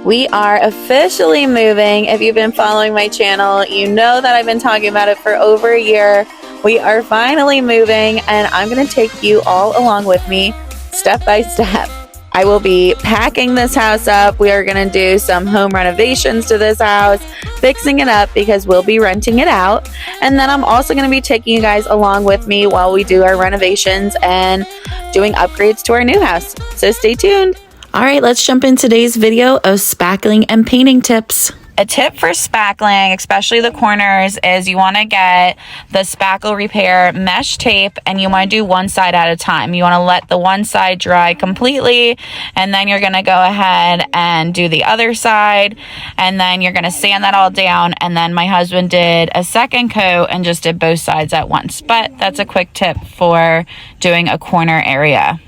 We are officially moving. If you've been following my channel, you know that I've been talking about it for over a year. We are finally moving, and I'm going to take you all along with me, step by step. I will be packing this house up. We are going to do some home renovations to this house, fixing it up because we'll be renting it out. And then I'm also going to be taking you guys along with me while we do our renovations and doing upgrades to our new house. So stay tuned. All right, let's jump in today's video of spackling and painting tips. A tip for spackling, especially the corners, is you want to get the spackle repair mesh tape and you want to do one side at a time. You want to let the one side dry completely, and then you're going to go ahead and do the other side, and then you're going to sand that all down. And then my husband did a second coat and just did both sides at once. But that's a quick tip for doing a corner area.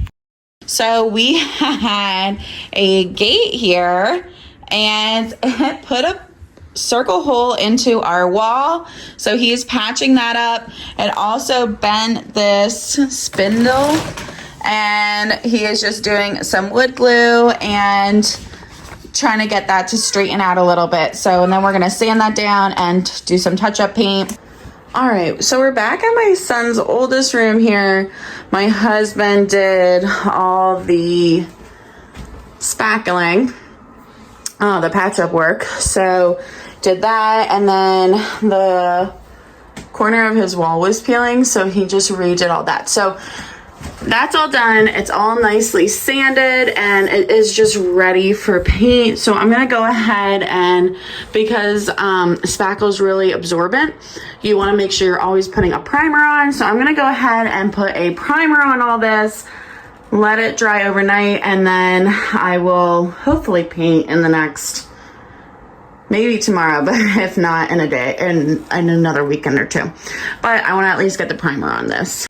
So we had a gate here, and it put a circle hole into our wall. So he's patching that up. It also bent this spindle, and he is just doing some wood glue and trying to get that to straighten out a little bit. So, and then we're going to sand that down and do some touch-up paint. All right, so we're back at my son's oldest room here. My husband did all the spackling, the patch-up work. So did that, and then the corner of his wall was peeling, so he just redid all that. So that's all done. It's all nicely sanded, and it is just ready for paint. So I'm gonna go ahead, and because spackle is really absorbent, you want to make sure you're always putting a primer on. So I'm gonna go ahead and put a primer on all this, let it dry overnight, and then I will hopefully paint in the next, maybe tomorrow, but if not, in a day, in another weekend or two. But I want to at least get the primer on this.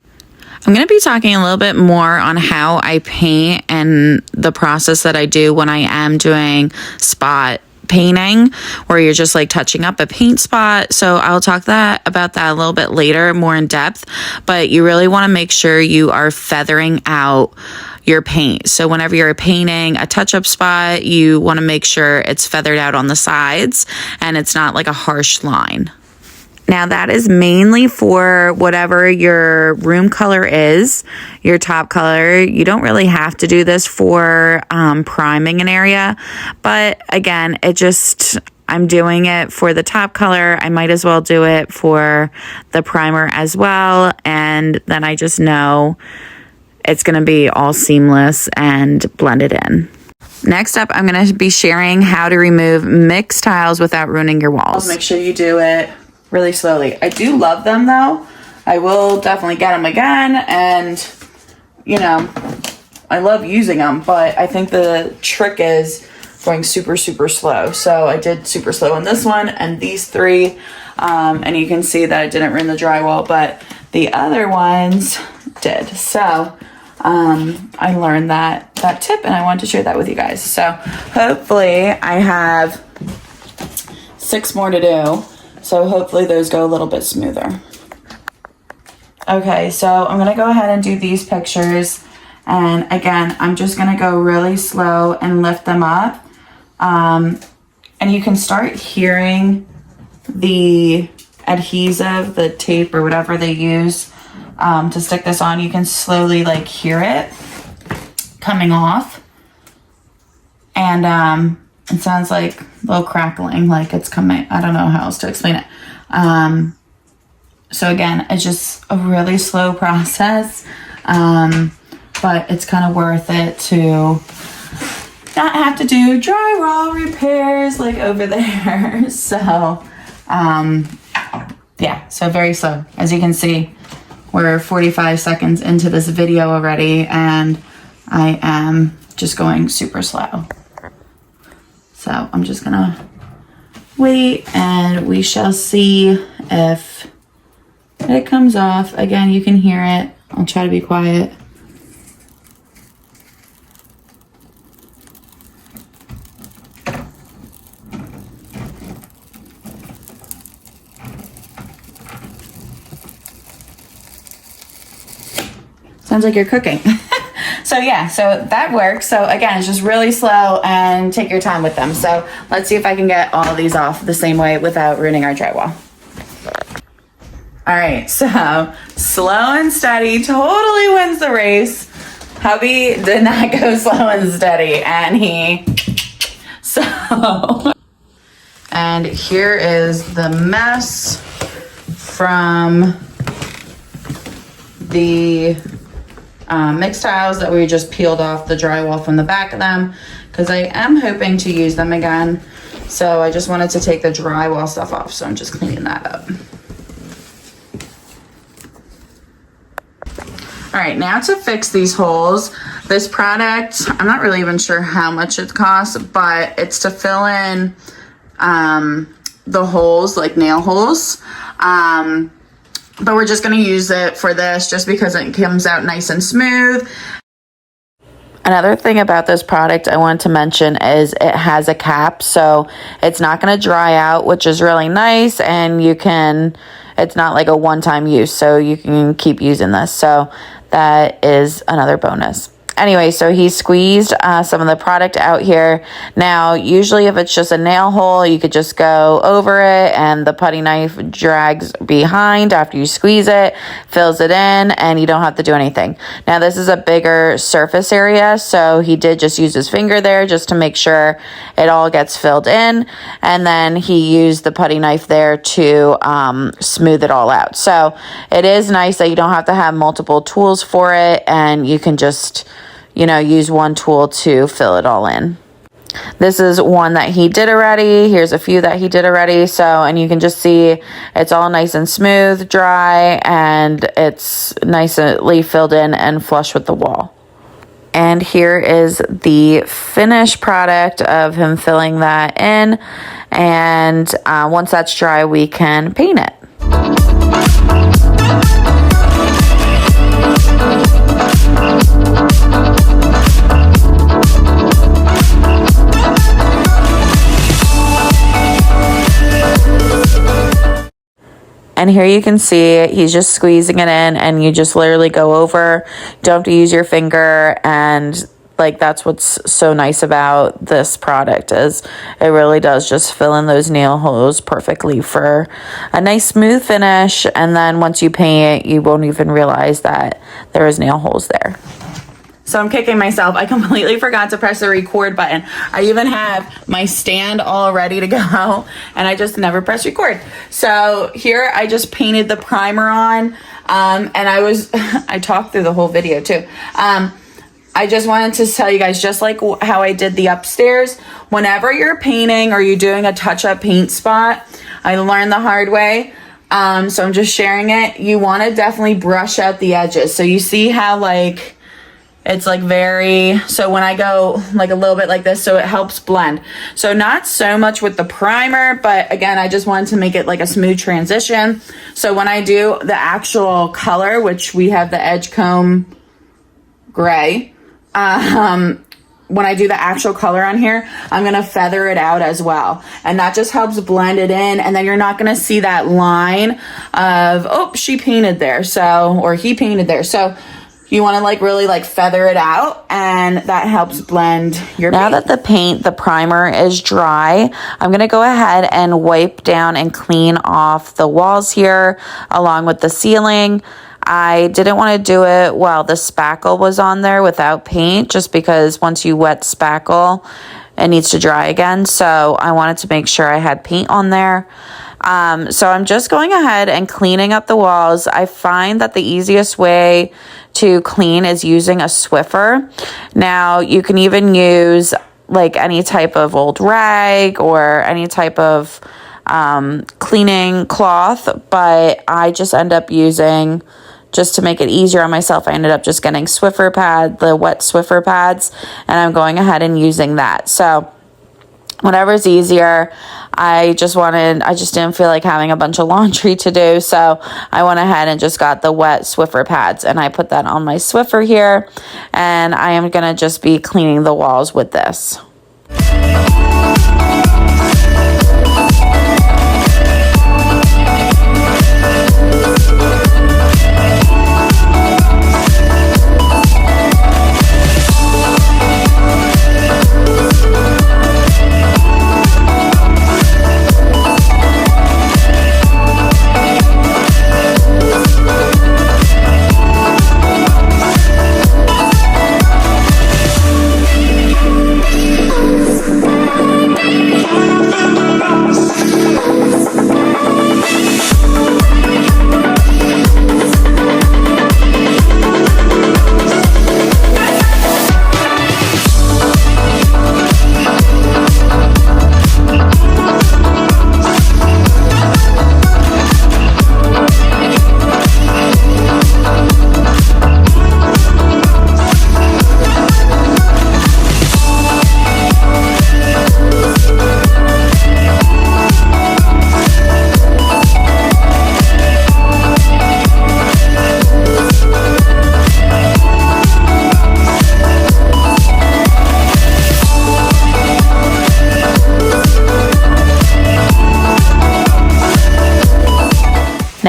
I'm going to be talking a little bit more on how I paint and the process that I do when I am doing spot painting, where you're just like touching up a paint spot. So I'll talk about that a little bit later, more in depth, but you really want to make sure you are feathering out your paint. So whenever you're painting a touch-up spot, you want to make sure it's feathered out on the sides and it's not like a harsh line. Now that is mainly for whatever your room color is, your top color. You don't really have to do this for priming an area, but again, I'm doing it for the top color. I might as well do it for the primer as well, and then I just know it's going to be all seamless and blended in. Next up, I'm going to be sharing how to remove mixed tiles without ruining your walls. Make sure you do it really slowly. I do love them though. I will definitely get them again, and you know, I love using them, but I think the trick is going super slow. So I did super slow on this one and these three, and you can see that it didn't ruin the drywall, but the other ones did. So I learned that tip, and I wanted to share that with you guys. So hopefully I have 6 more to do. So hopefully those go a little bit smoother. Okay, so I'm gonna go ahead and do these pictures. And again, I'm just gonna go really slow and lift them up. And you can start hearing the adhesive, the tape or whatever they use to stick this on. You can slowly like hear it coming off. And it sounds like a little crackling, like it's coming. I don't know how else to explain it. So again, it's just a really slow process, but it's kind of worth it to not have to do drywall repairs like over there. So, yeah, so very slow. As you can see, we're 45 seconds into this video already, and I am just going super slow. So I'm just gonna wait, and we shall see if it comes off. Again, you can hear it. I'll try to be quiet. Sounds like you're cooking. So yeah, so that works. So again, it's just really slow and take your time with them. So let's see if I can get all of these off the same way without ruining our drywall. All right, so slow and steady totally wins the race. Hubby did not go slow and steady, and and here is the mess from the mixed tiles that we just peeled off the drywall from the back of them, because I am hoping to use them again. So I just wanted to take the drywall stuff off, so I'm just cleaning that up. All right, now to fix these holes. This product, I'm not really even sure how much it costs, but it's to fill in the holes, like nail holes. But we're just gonna use it for this just because it comes out nice and smooth. Another thing about this product I want to mention is it has a cap, so it's not going to dry out, which is really nice, and it's not like a one-time use, so you can keep using this. So that is another bonus. Anyway, so he squeezed some of the product out here. Now, usually if it's just a nail hole, you could just go over it and the putty knife drags behind after you squeeze it, fills it in, and you don't have to do anything. Now, this is a bigger surface area, so he did just use his finger there just to make sure it all gets filled in, and then he used the putty knife there to smooth it all out. So it is nice that you don't have to have multiple tools for it, and you can just use one tool to fill it all in. This is one that he did already. Here's a few that he did already. So, and you can just see it's all nice and smooth, dry, and it's nicely filled in and flush with the wall. And here is the finished product of him filling that in. And once that's dry, we can paint it. And here you can see he's just squeezing it in, and you just literally go over. Don't have to use your finger, and that's what's so nice about this product is it really does just fill in those nail holes perfectly for a nice smooth finish. And then once you paint it, you won't even realize that there is nail holes there. So I'm kicking myself. I completely forgot to press the record button. I even have my stand all ready to go, and I just never pressed record. So here I just painted the primer on, and I talked through the whole video too. I just wanted to tell you guys, just like how I did the upstairs, whenever you're painting or you're doing a touch-up paint spot, I learned the hard way. So I'm just sharing it. You want to definitely brush out the edges. So you see how it's so when I go a little bit like this, so it helps blend. So not so much with the primer, but again, I just wanted to make it a smooth transition. So when I do the actual color, which we have the Edgecomb gray, when I do the actual color on here, I'm going to feather it out as well. And that just helps blend it in. And then you're not going to see that line of, oh, she painted there. Or he painted there. So you want to really feather it out, and that helps blend your paint. Now that the primer is dry, I'm going to go ahead and wipe down and clean off the walls here along with the ceiling. I didn't want to do it while the spackle was on there without paint, just because once you wet spackle, it needs to dry again. So I wanted to make sure I had paint on there. So I'm just going ahead and cleaning up the walls. I find that the easiest way to clean is using a Swiffer. Now you can even use any type of old rag or any type of cleaning cloth, but I just end up using, just to make it easier on myself, I ended up just getting the wet Swiffer pads, and I'm going ahead and using that. So whatever's easier. I just didn't feel like having a bunch of laundry to do, so I went ahead and just got the wet Swiffer pads, and I put that on my Swiffer here, and I am going to just be cleaning the walls with this.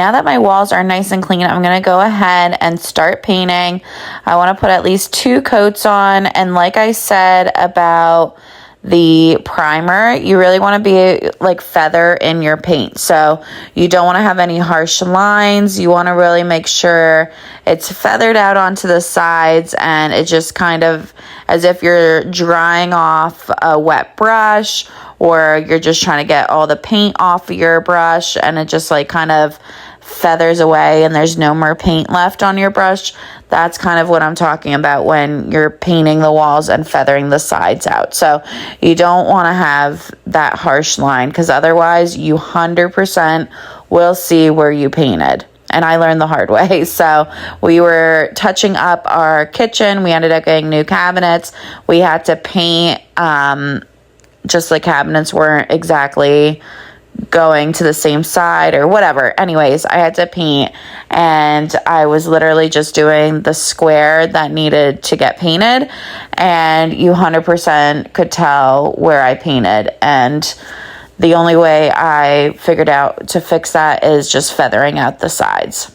now that my walls are nice and clean, I'm going to go ahead and start painting. I want to put at least 2 coats on, and like I said about the primer, you really want to be like feather in your paint. So you don't want to have any harsh lines. You want to really make sure it's feathered out onto the sides, and it just kind of as if you're drying off a wet brush, or you're just trying to get all the paint off of your brush, and it just like kind of feathers away and there's no more paint left on your brush. That's kind of what I'm talking about when you're painting the walls and feathering the sides out. So you don't want to have that harsh line, because otherwise you 100% will see where you painted. And I learned the hard way. So we were touching up our kitchen. We ended up getting new cabinets. We had to paint, just the cabinets weren't exactly going to the same side or whatever. Anyways, I had to paint, and I was literally just doing the square that needed to get painted, and you 100% could tell where I painted. And the only way I figured out to fix that is just feathering out the sides.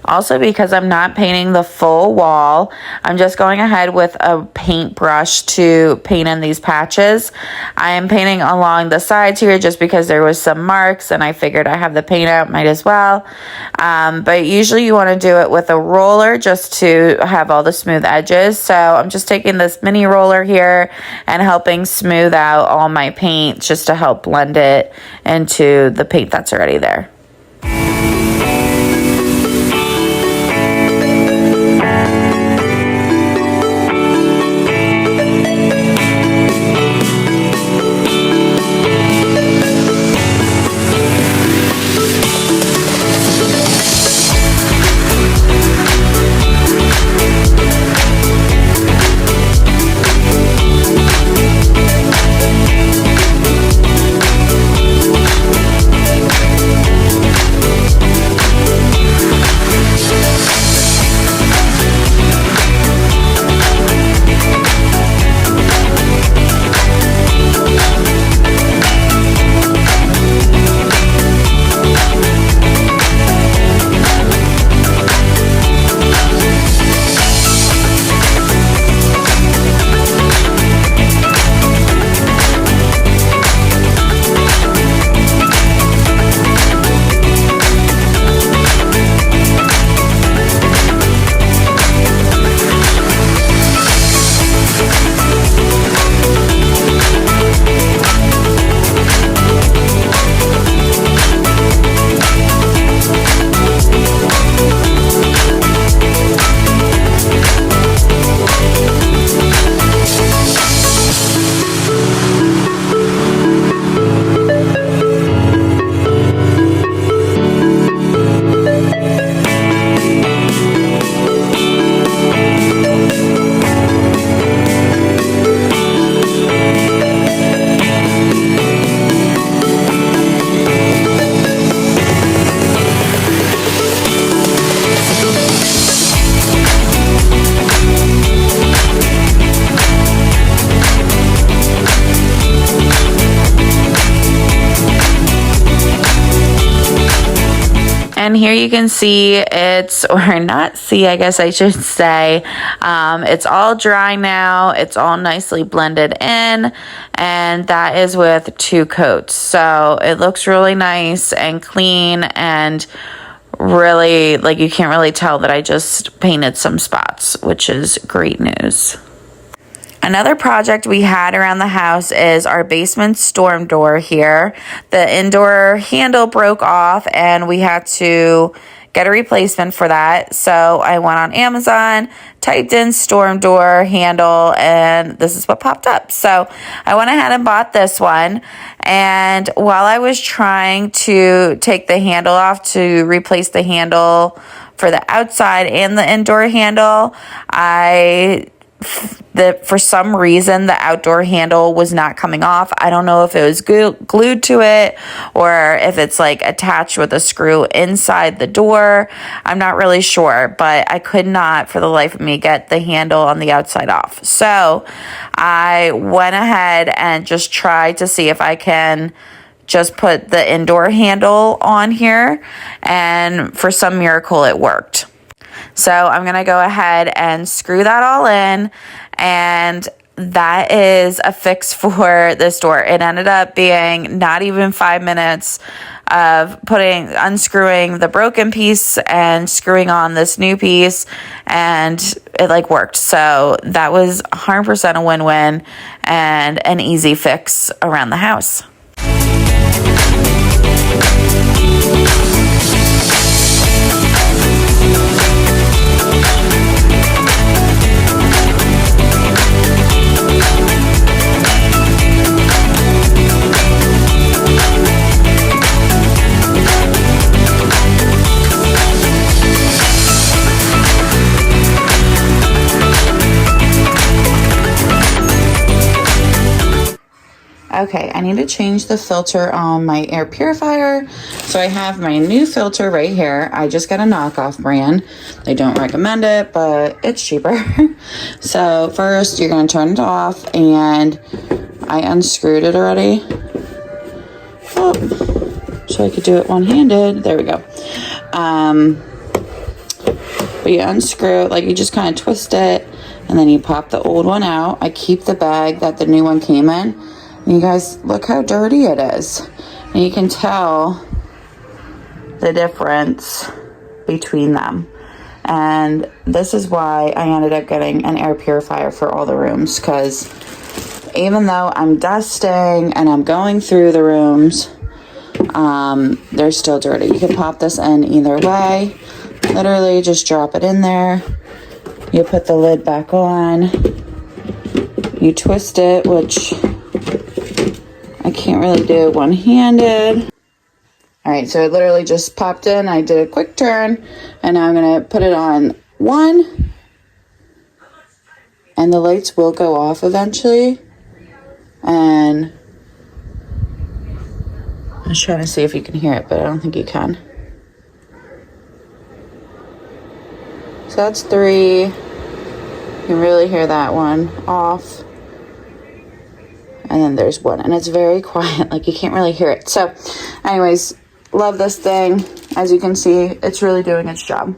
Also, because I'm not painting the full wall, I'm just going ahead with a paintbrush to paint in these patches. I am painting along the sides here just because there was some marks, and I figured I have the paint out, might as well. But usually you want to do it with a roller just to have all the smooth edges. So I'm just taking this mini roller here and helping smooth out all my paint just to help blend it into the paint that's already there. And here you can see it's, or not see, I guess I should say, it's all dry now. It's all nicely blended in, and that is with 2 coats. So it looks really nice and clean, and really, like, you can't really tell that I just painted some spots, which is great news. Another project we had around the house is our basement storm door here. The indoor handle broke off, and we had to get a replacement for that. So I went on Amazon, typed in storm door handle, and this is what popped up. So I went ahead and bought this one. And while I was trying to take the handle off to replace the handle for the outside and the indoor handle, for some reason the outdoor handle was not coming off. I don't know if it was glued to it or if it's like attached with a screw inside the door. I'm not really sure, but I could not for the life of me get the handle on the outside off. So I went ahead and just tried to see if I can just put the indoor handle on here, and for some miracle it worked. So I'm going to go ahead and screw that all in, and that is a fix for this door. It ended up being not even 5 minutes of unscrewing the broken piece and screwing on this new piece, and it like worked. So that was 100% a win-win and an easy fix around the house. Okay, I need to change the filter on my air purifier. So I have my new filter right here. I just got a knockoff brand. They don't recommend it, but it's cheaper. So first you're gonna turn it off, and I unscrewed it already. Oh, so I could do it one-handed. There we go. But you unscrew, like you just kind of twist it, and then you pop the old one out. I keep the bag that the new one came in. And you guys, look how dirty it is. And you can tell the difference between them. And this is why I ended up getting an air purifier for all the rooms, because even though I'm dusting and I'm going through the rooms, they're still dirty. You can pop this in either way. Literally just drop it in there. You put the lid back on. You twist it, which I can't really do one-handed. All right, so it literally just popped in. I did a quick turn, and now I'm gonna put it on 1, and the lights will go off eventually. And I was trying to see if you can hear it, but I don't think you can. So that's 3. You can really hear that one off. And then there's 1, and it's very quiet, like you can't really hear it. So anyways, love this thing. As you can see, it's really doing its job.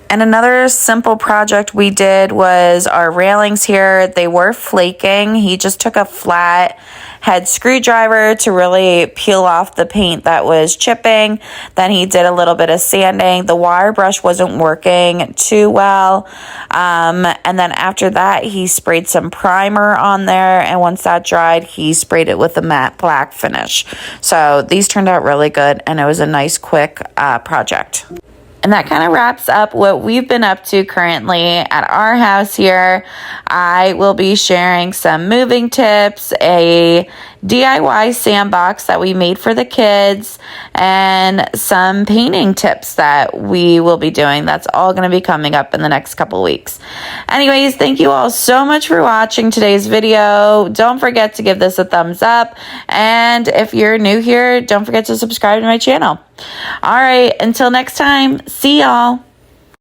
And another simple project we did was our railings here. They were flaking. He just took a flat head screwdriver to really peel off the paint that was chipping. Then he did a little bit of sanding. The wire brush wasn't working too well. And then after that, he sprayed some primer on there. And once that dried, he sprayed it with a matte black finish. So these turned out really good, and it was a nice, quick project. And that kind of wraps up what we've been up to currently at our house here. I will be sharing some moving tips, a DIY sandbox that we made for the kids, and some painting tips that we will be doing. That's all going to be coming up in the next couple weeks. Anyways, thank you all so much for watching today's video. Don't forget to give this a thumbs up. And if you're new here, don't forget to subscribe to my channel. All right, until next time, see y'all.